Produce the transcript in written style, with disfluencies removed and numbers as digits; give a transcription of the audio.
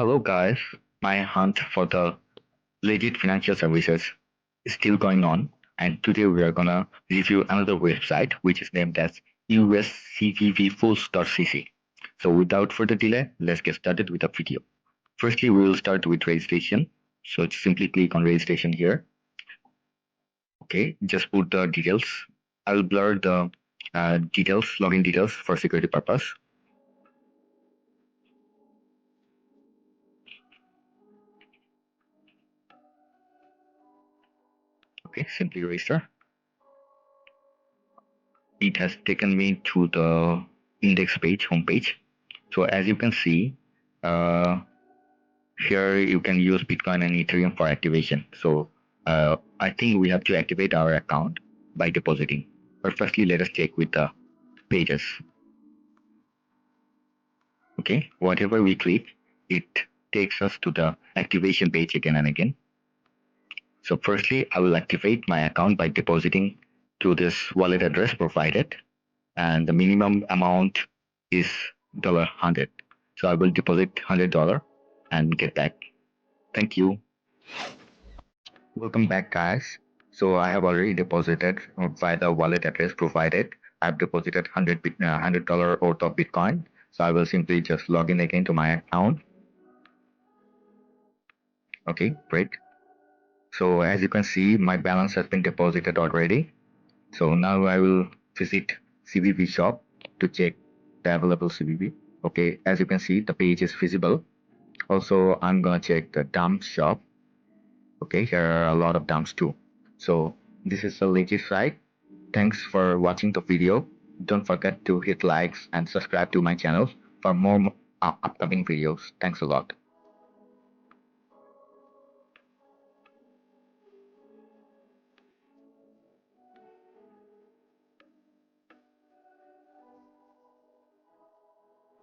Hello, guys. My hunt for the legit financial services is still going on, and today we are gonna review another website which is named as uscvvfullz.cc. So, without further delay, let's get started with the video. Firstly, we will start with registration. So, simply click on registration here. Okay, just put the details. I'll blur the details, login details for security purpose. Okay, simply register. It has taken me to the index page, home page. So as you can see, uh, here you can use Bitcoin and Ethereum for activation. So I think we have to activate our account by depositing. But firstly, let us check with the pages. Okay, whatever we click, it takes us to the activation page again and again. So firstly, I will activate my account by depositing to this wallet address provided, and the minimum amount is $100. So I will deposit $100 and get back. Thank you. Welcome back, guys. So I have already deposited via the wallet address provided. I've deposited $100 worth of Bitcoin. So I will simply just log in again to my account. Okay, great. So as you can see, my balance has been deposited already. So now I will visit CVV shop to check the available CVV. Okay, as you can see, the page is visible. Also, I'm gonna check the dump shop. Okay, here are a lot of dumps too. So this is the latest site. Thanks for watching the video. Don't forget to hit likes and subscribe to my channel for more upcoming videos. Thanks a lot.